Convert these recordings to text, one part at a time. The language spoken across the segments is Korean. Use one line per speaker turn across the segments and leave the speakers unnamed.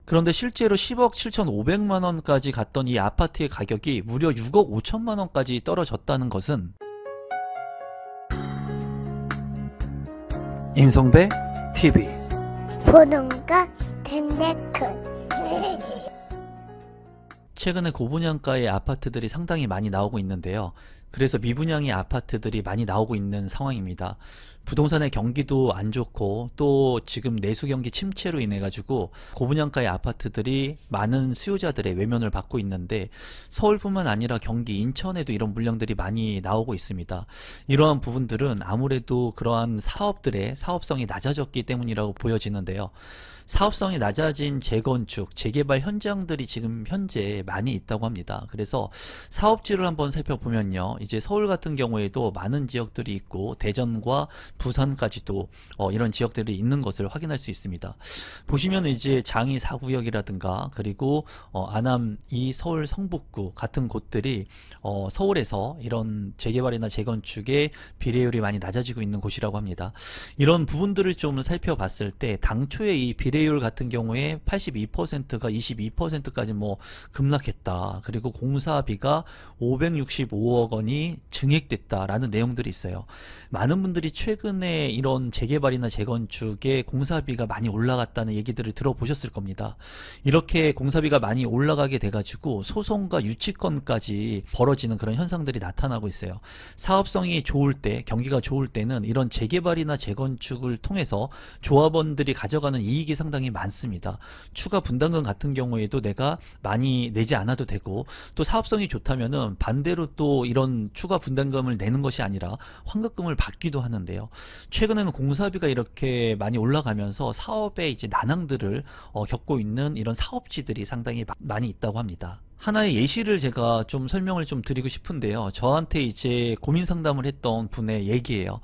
그런데 실제로 10억 7,500만 원까지 갔던 이 아파트의 가격이 무려 6억 5천만 원까지 떨어졌다는 것은 임성배 TV
보동과 덴데크
최근에 고분양가의 아파트들이 상당히 많이 나오고 있는데요. 그래서 미분양의 아파트들이 많이 나오고 있는 상황입니다. 부동산의 경기도 안 좋고 또 지금 내수 경기 침체로 인해 가지고 고분양가의 아파트들이 많은 수요자들의 외면을 받고 있는데 서울뿐만 아니라 경기, 인천에도 이런 물량들이 많이 나오고 있습니다. 이러한 부분들은 아무래도 그러한 사업들의 사업성이 낮아졌기 때문이라고 보여지는데요. 사업성이 낮아진 재건축, 재개발 현장들이 지금 현재 많이 있다고 합니다. 그래서 사업지를 한번 살펴보면요. 이제 서울 같은 경우에도 많은 지역들이 있고 대전과 부산까지도 이런 지역들이 있는 것을 확인할 수 있습니다. 보시면 이제 장이 4구역이라든가 그리고 안암 이 서울 성북구 같은 곳들이 서울에서 이런 재개발이나 재건축의 비례율이 많이 낮아지고 있는 곳이라고 합니다. 이런 부분들을 좀 살펴봤을 때 당초에 이 비례율 같은 경우에 82%가 22%까지 뭐 급락했다. 그리고 공사비가 565억 원이 증액됐다라는 내용들이 있어요. 많은 분들이 최근에 이런 재개발이나 재건축의 공사비가 많이 올라갔다는 얘기들을 들어보셨을 겁니다. 이렇게 공사비가 많이 올라가게 돼가지고 소송과 유치권까지 벌어지는 그런 현상들이 나타나고 있어요. 사업성이 좋을 때, 경기가 좋을 때는 이런 재개발이나 재건축을 통해서 조합원들이 가져가는 이익이 상당히 많습니다. 추가 분담금 같은 경우에도 내가 많이 내지 않아도 되고 또 사업성이 좋다면은 반대로 또 이런 추가 분담금을 내는 것이 아니라 환급금을 받기도 하는데요. 최근에는 공사비가 이렇게 많이 올라가면서 사업에 이제 난항들을 겪고 있는 이런 사업지들이 상당히 많이 있다고 합니다. 하나의 예시를 제가 좀 설명을 좀 드리고 싶은데요. 저한테 이제 고민 상담을 했던 분의 얘기예요.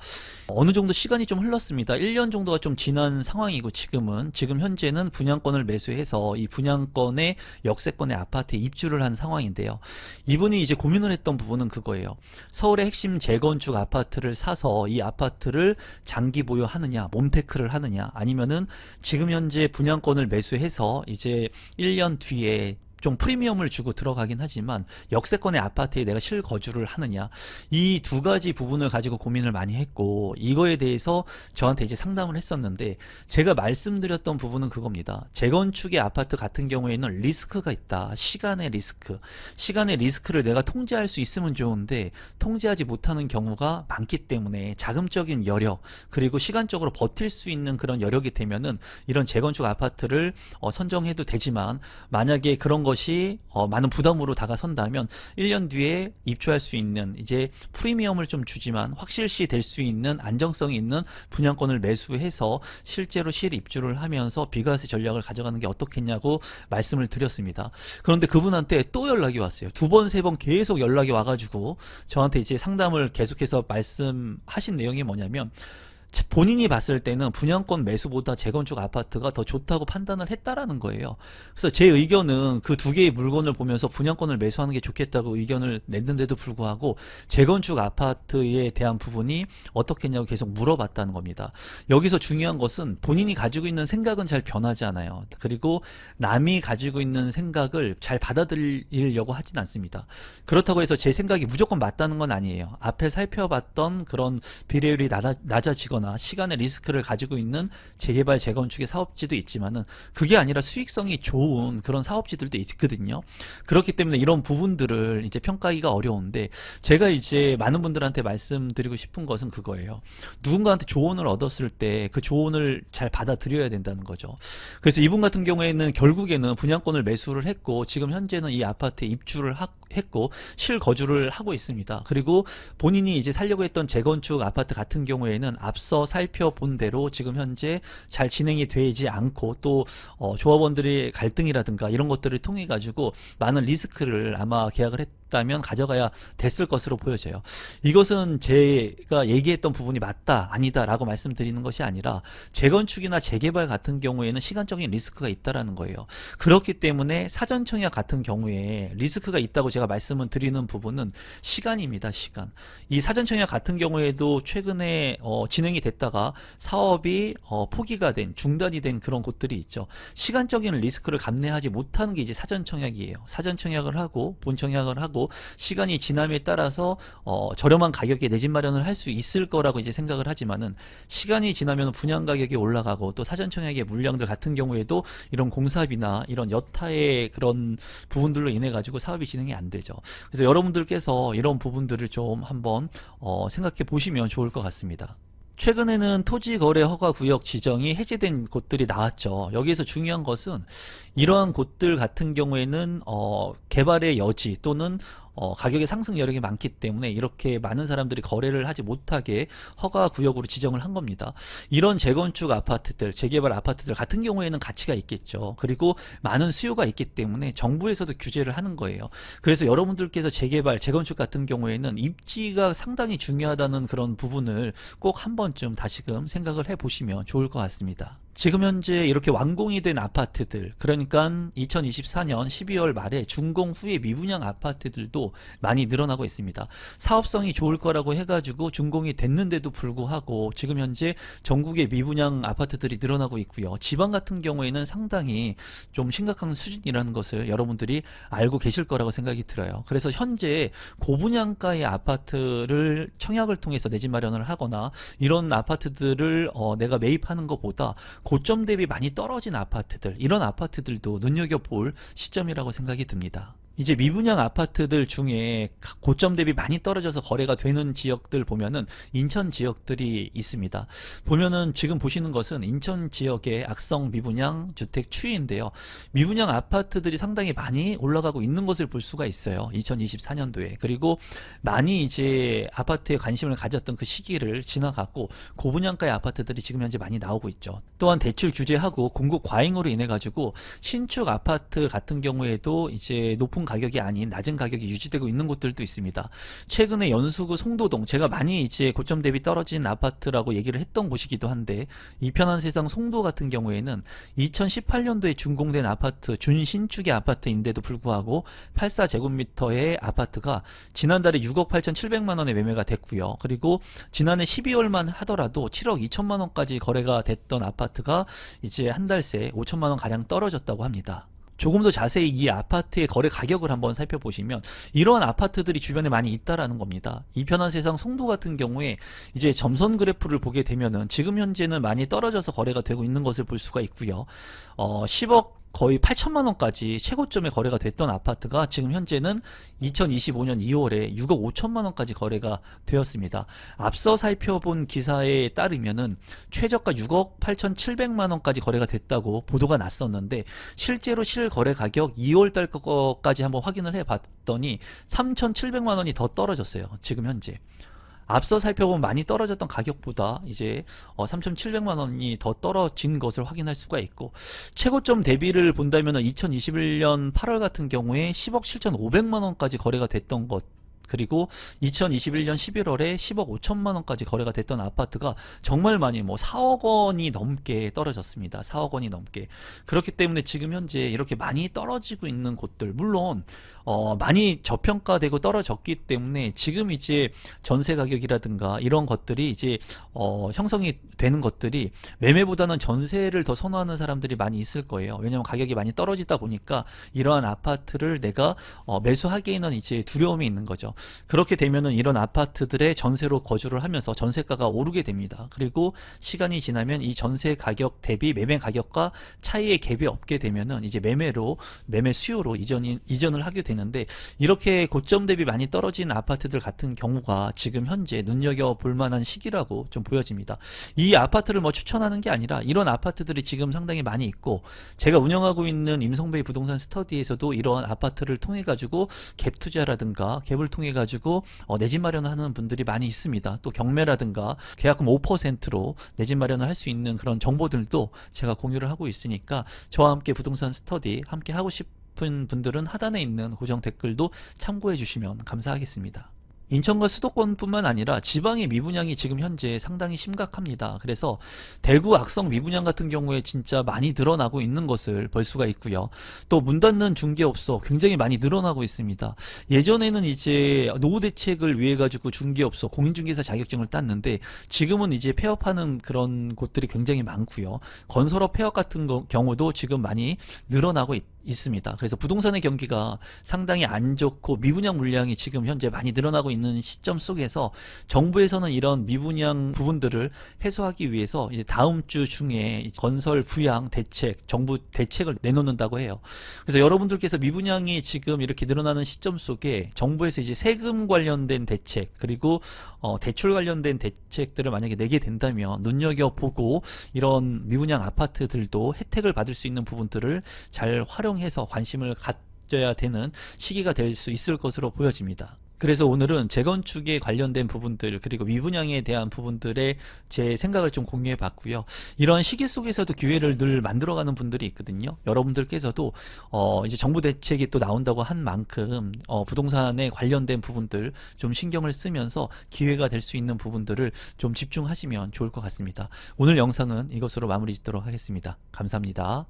어느 정도 시간이 좀 흘렀습니다. 1년 정도가 좀 지난 상황이고 지금 현재는 분양권을 매수해서 이 분양권의 역세권의 아파트에 입주를 한 상황인데요. 이분이 이제 고민을 했던 부분은 그거예요. 서울의 핵심 재건축 아파트를 사서 이 아파트를 장기 보유하느냐, 몸테크를 하느냐, 아니면은 지금 현재 분양권을 매수해서 이제 1년 뒤에 좀 프리미엄을 주고 들어가긴 하지만 역세권의 아파트에 내가 실거주를 하느냐, 이 두 가지 부분을 가지고 고민을 많이 했고 이거에 대해서 저한테 이제 상담을 했었는데 제가 말씀드렸던 부분은 그겁니다. 재건축의 아파트 같은 경우에는 리스크가 있다. 시간의 리스크를 내가 통제할 수 있으면 좋은데 통제하지 못하는 경우가 많기 때문에 자금적인 여력 그리고 시간적으로 버틸 수 있는 그런 여력이 되면은 이런 재건축 아파트를 선정해도 되지만 만약에 그런 것이 많은 부담으로 다가선다면 1년 뒤에 입주할 수 있는 이제 프리미엄을 좀 주지만 확실시 될 수 있는 안정성이 있는 분양권을 매수해서 실제로 실입주를 하면서 비과세 전략을 가져가는 게 어떻겠냐고 말씀을 드렸습니다. 그런데 그분한테 또 연락이 왔어요. 두 번, 세 번 계속 연락이 와가지고 저한테 이제 상담을 계속해서 말씀하신 내용이 뭐냐면 본인이 봤을 때는 분양권 매수보다 재건축 아파트가 더 좋다고 판단을 했다라는 거예요. 그래서 제 의견은 그 두 개의 물건을 보면서 분양권을 매수하는 게 좋겠다고 의견을 냈는데도 불구하고 재건축 아파트에 대한 부분이 어떻겠냐고 계속 물어봤다는 겁니다. 여기서 중요한 것은 본인이 가지고 있는 생각은 잘 변하지 않아요. 그리고 남이 가지고 있는 생각을 잘 받아들이려고 하진 않습니다. 그렇다고 해서 제 생각이 무조건 맞다는 건 아니에요. 앞에 살펴봤던 그런 비례율이 낮아지거나 시간의 리스크를 가지고 있는 재개발 재건축의 사업지도 있지만은 그게 아니라 수익성이 좋은 그런 사업지들도 있거든요. 그렇기 때문에 이런 부분들을 이제 평가하기가 어려운데 제가 이제 많은 분들한테 말씀드리고 싶은 것은 그거예요. 누군가한테 조언을 얻었을 때 그 조언을 잘 받아들여야 된다는 거죠. 그래서 이분 같은 경우에는 결국에는 분양권을 매수를 했고 지금 현재는 이 아파트에 입주를 했고 실거주를 하고 있습니다. 그리고 본인이 이제 살려고 했던 재건축 아파트 같은 경우에는 앞서 살펴본 대로 지금 현재 잘 진행이 되지 않고 또 조합원들의 갈등이라든가 이런 것들을 통해 가지고 많은 리스크를 아마 계약을 있다면 가져가야 됐을 것으로 보여져요. 이것은 제가 얘기했던 부분이 맞다, 아니다 라고 말씀드리는 것이 아니라 재건축이나 재개발 같은 경우에는 시간적인 리스크가 있다라는 거예요. 그렇기 때문에 사전청약 같은 경우에 리스크가 있다고 제가 말씀을 드리는 부분은 시간입니다. 시간. 이 사전청약 같은 경우에도 최근에 진행이 됐다가 사업이 포기가 된, 중단이 된 그런 곳들이 있죠. 시간적인 리스크를 감내하지 못하는 게 이제 사전청약이에요. 사전청약을 하고 본청약을 하고 시간이 지남에 따라서 저렴한 가격에 내 집 마련을 할 수 있을 거라고 이제 생각을 하지만은 시간이 지나면 분양 가격이 올라가고 또 사전청약의 물량들 같은 경우에도 이런 공사비나 이런 여타의 그런 부분들로 인해 가지고 사업이 진행이 안 되죠. 그래서 여러분들께서 이런 부분들을 좀 한번 생각해 보시면 좋을 것 같습니다. 최근에는 토지거래 허가구역 지정이 해제된 곳들이 나왔죠. 여기에서 중요한 것은 이러한 곳들 같은 경우에는 개발의 여지 또는 가격의 상승 여력이 많기 때문에 이렇게 많은 사람들이 거래를 하지 못하게 허가구역으로 지정을 한 겁니다. 이런 재건축 아파트들, 재개발 아파트들 같은 경우에는 가치가 있겠죠. 그리고 많은 수요가 있기 때문에 정부에서도 규제를 하는 거예요. 그래서 여러분들께서 재개발, 재건축 같은 경우에는 입지가 상당히 중요하다는 그런 부분을 꼭 한 번쯤 다시금 생각을 해보시면 좋을 것 같습니다. 지금 현재 이렇게 완공이 된 아파트들, 그러니까 2024년 12월 말에 준공 후에 미분양 아파트들도 많이 늘어나고 있습니다. 사업성이 좋을 거라고 해가지고 준공이 됐는데도 불구하고 지금 현재 전국의 미분양 아파트들이 늘어나고 있고요. 지방 같은 경우에는 상당히 좀 심각한 수준이라는 것을 여러분들이 알고 계실 거라고 생각이 들어요. 그래서 현재 고분양가의 아파트를 청약을 통해서 내 집 마련을 하거나 이런 아파트들을 내가 매입하는 것보다 고점 대비 많이 떨어진 아파트들, 이런 아파트들도 눈여겨볼 시점이라고 생각이 듭니다. 이제 미분양 아파트들 중에 고점 대비 많이 떨어져서 거래가 되는 지역들 보면은 인천 지역들이 있습니다. 보면은 지금 보시는 것은 인천 지역의 악성 미분양 주택 추이인데요. 미분양 아파트들이 상당히 많이 올라가고 있는 것을 볼 수가 있어요. 2024년도에. 그리고 많이 이제 아파트에 관심을 가졌던 그 시기를 지나갔고 고분양가의 아파트들이 지금 현재 많이 나오고 있죠. 또한 대출 규제하고 공급 과잉으로 인해 가지고 신축 아파트 같은 경우에도 이제 높은 가격이 아닌 낮은 가격이 유지되고 있는 곳들도 있습니다. 최근에 연수구 송도동, 제가 많이 이제 고점 대비 떨어진 아파트라고 얘기를 했던 곳이기도 한데 이편한 세상 송도 같은 경우에는 2018년도에 준공된 아파트, 준신축의 아파트인데도 불구하고 84제곱미터의 아파트가 지난달에 6억 8,700만 원에 매매가 됐고요. 그리고 지난해 12월만 하더라도 7억 2천만 원까지 거래가 됐던 아파트가 이제 한 달 새 5천만 원 가량 떨어졌다고 합니다. 조금 더 자세히 이 아파트의 거래 가격을 한번 살펴보시면 이러한 아파트들이 주변에 많이 있다라는 겁니다. 이편한 세상 송도 같은 경우에 이제 점선 그래프를 보게 되면은 지금 현재는 많이 떨어져서 거래가 되고 있는 것을 볼 수가 있고요. 10억 거의 8천만 원까지 최고점에 거래가 됐던 아파트가 지금 현재는 2025년 2월에 6억 5천만 원까지 거래가 되었습니다. 앞서 살펴본 기사에 따르면은 최저가 6억 8,700만 원까지 거래가 됐다고 보도가 났었는데 실제로 실거래 가격 2월 달 거까지 한번 확인을 해봤더니 3,700만 원이 더 떨어졌어요. 지금 현재. 앞서 살펴본 많이 떨어졌던 가격보다 이제 3,700만 원이 더 떨어진 것을 확인할 수가 있고 최고점 대비를 본다면 2021년 8월 같은 경우에 10억 7,500만 원까지 거래가 됐던 것, 그리고 2021년 11월에 10억 5천만 원까지 거래가 됐던 아파트가 정말 많이 4억 원이 넘게 떨어졌습니다. 4억 원이 넘게. 그렇기 때문에 지금 현재 이렇게 많이 떨어지고 있는 곳들, 물론 많이 저평가되고 떨어졌기 때문에 지금 이제 전세 가격이라든가 이런 것들이 이제 형성이 되는 것들이 매매보다는 전세를 더 선호하는 사람들이 많이 있을 거예요. 왜냐하면 가격이 많이 떨어지다 보니까 이러한 아파트를 내가 매수하기에는 이제 두려움이 있는 거죠. 그렇게 되면은 이런 아파트들의 전세로 거주를 하면서 전세가가 오르게 됩니다. 그리고 시간이 지나면 이 전세 가격 대비 매매 가격과 차이의 갭이 없게 되면은 이제 매매 수요로 이전을 하게 되는데 이렇게 고점 대비 많이 떨어진 아파트들 같은 경우가 지금 현재 눈여겨볼 만한 시기라고 좀 보여집니다. 이 아파트를 추천하는 게 아니라 이런 아파트들이 지금 상당히 많이 있고 제가 운영하고 있는 임성베이 부동산 스터디에서도 이런 아파트를 통해 가지고 갭 투자라든가 갭을 통해 가지고 내 집 마련을 하는 분들이 많이 있습니다. 또 경매라든가 계약금 5%로 내 집 마련을 할 수 있는 그런 정보들도 제가 공유를 하고 있으니까 저와 함께 부동산 스터디 함께 하고 싶은 분들은 하단에 있는 고정 댓글도 참고해 주시면 감사하겠습니다. 인천과 수도권뿐만 아니라 지방의 미분양이 지금 현재 상당히 심각합니다. 그래서 대구 악성 미분양 같은 경우에 진짜 많이 늘어나고 있는 것을 볼 수가 있고요. 또 문 닫는 중개업소 굉장히 많이 늘어나고 있습니다. 예전에는 이제 노후 대책을 위해 가지고 중개업소 공인중개사 자격증을 땄는데 지금은 이제 폐업하는 그런 곳들이 굉장히 많고요. 건설업 폐업 같은 경우도 지금 많이 늘어나고 있습니다. 그래서 부동산의 경기가 상당히 안 좋고 미분양 물량이 지금 현재 많이 늘어나고 있는 시점 속에서 정부에서는 이런 미분양 부분들을 해소하기 위해서 이제 다음 주 중에 건설 부양 대책, 정부 대책을 내놓는다고 해요. 그래서 여러분들께서 미분양이 지금 이렇게 늘어나는 시점 속에 정부에서 이제 세금 관련된 대책 그리고 대출 관련된 대책들을 만약에 내게 된다면 눈여겨보고 이런 미분양 아파트들도 혜택을 받을 수 있는 부분들을 잘 활용해서 관심을 가져야 되는 시기가 될 수 있을 것으로 보여집니다. 그래서 오늘은 재건축에 관련된 부분들 그리고 미분양에 대한 부분들의 제 생각을 좀 공유해 봤고요. 이런 시기 속에서도 기회를 늘 만들어가는 분들이 있거든요. 여러분들께서도 이제 정부 대책이 또 나온다고 한 만큼 부동산에 관련된 부분들 좀 신경을 쓰면서 기회가 될 수 있는 부분들을 좀 집중하시면 좋을 것 같습니다. 오늘 영상은 이것으로 마무리 짓도록 하겠습니다. 감사합니다.